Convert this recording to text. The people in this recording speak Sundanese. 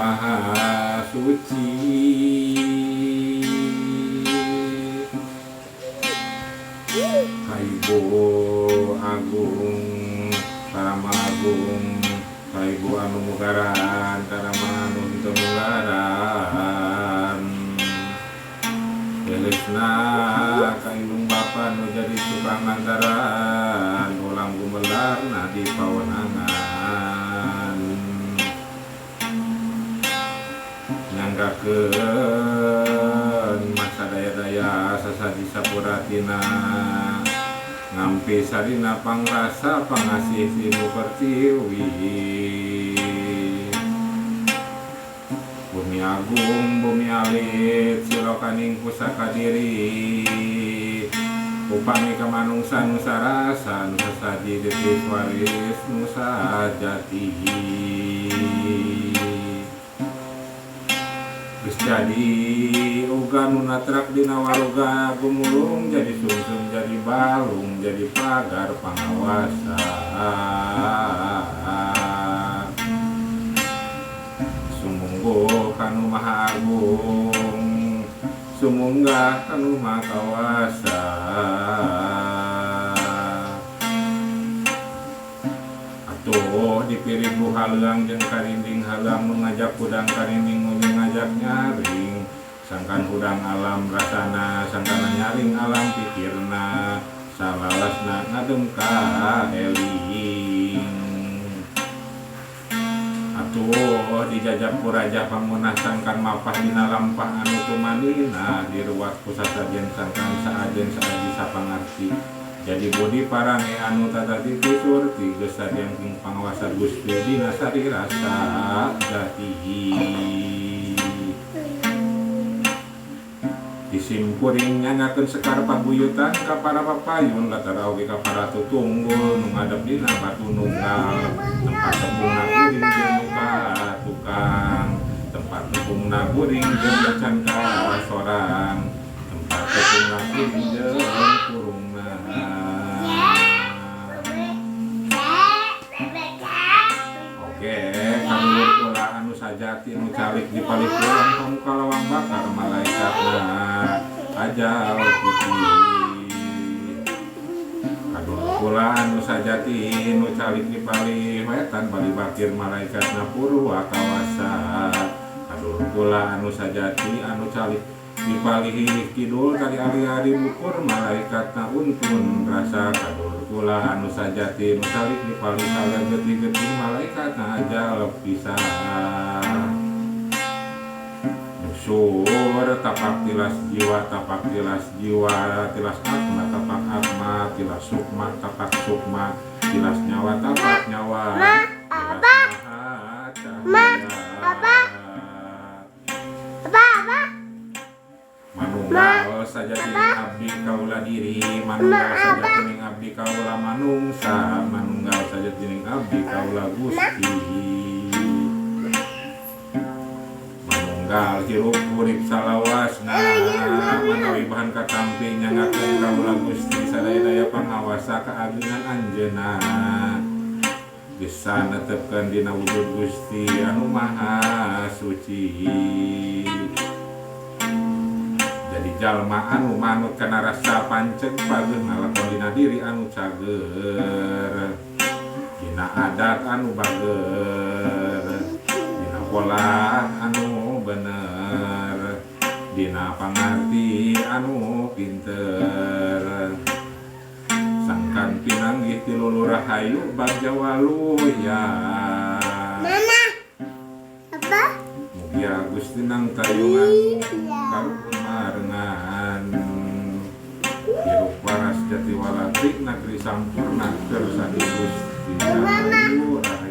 Maha Suci. Kaibu Agung Paramagung, Kaibu anu mugaran Karamanu temularan. Delisna kaindung bapa nu jadi tukang lantaran, ulang gumelar nadi pawenangan. Nyanggakeun masa daya-daya sasaji sapuratina, ngampi sarina pangrasa pangasih sinu pertiwi. Bumi agung bumi alit silokaning pusaka diri, upami kamanungsa nusarasa nusaji detik waris nusa jati. Geus jadi uga nu natrak dina waroga gumulung, jadi sungsung jadi balung jadi pagar pangawasa. Sumungguh kanu maha agung, sumunggah kanu maha kawasa. Atuh dipiribu halang jeung karinding halang mengajak hudang karinding mulih ngajak nyaring. Sangkan hudang alam rasana, sangkan nyaring alam pikirna, salalasna ngadem ka eling. Atuh dijajak ku raja pamunah sangkan mapah dina lampah anu tumanina, diruat ku sasajen sangkan saajen saaji sapangarti. Jadi bodi parange anu tata titi surti, geus sadyang king pangawasa Gusti dina sari rasa jati. Disimpuring nyanyakeun sekar paguyutan ka para papayun, latara oge ka para tutunggul nu ngadep dina batu nunggal. Tempat tepungna kuring jeung muka tukang, tempat tepungna kuring jeung lecan ka sorang, tempat tepungna kuring jeung kurungna. Oke, kalulur kula anu sajati nu calik dipalikuran kamu kalawang bakar malaikatna ajal putih. Kadul kula anu sajati nu calik dipalih wetan bali bakir malaikatna purwa kawasa. Kadul kula anu sajati anu calik dipalih kidul kali ari-ari bukur malaikatna untun rasa. Kadul kula anu sajati nu calik dipalih kalian geti-geti malaikatna ajal pisah. Sur tapak tilas jiwa, tapak tilas jiwa, tilas atma, tapak atma, tilas sukma, tapak sukma, tilas nyawa, tapak nyawa, tilas maha cahaya. Manunggal saja tining abdi kaula diri, manunggal saja tining abdi kaula manungsa, manunggal saja tining abdi kaula Gusti. Manunggal hirup urip salawasna, manawi bahan katampi nyangakeun kaula Gusti sadaya-daya pangawasa kaagungan anjeunna. Bisa netepkeun dina wujud Gusti anu maha suci. Jadi jalma anu manut kana rasa panceg pageung ngalakon dina diri anu cager, dina adat anu bager, dina pola anu bener, dina pangarti anu pinter. Sangkan pinanggih ti lulu rahayu bagja waluya. Mama, apa? Mugia Gusti nang tayungan karuhun marengan. Hirup waras jati walati negeri sampurna kersani Gusti rahayu rahayu.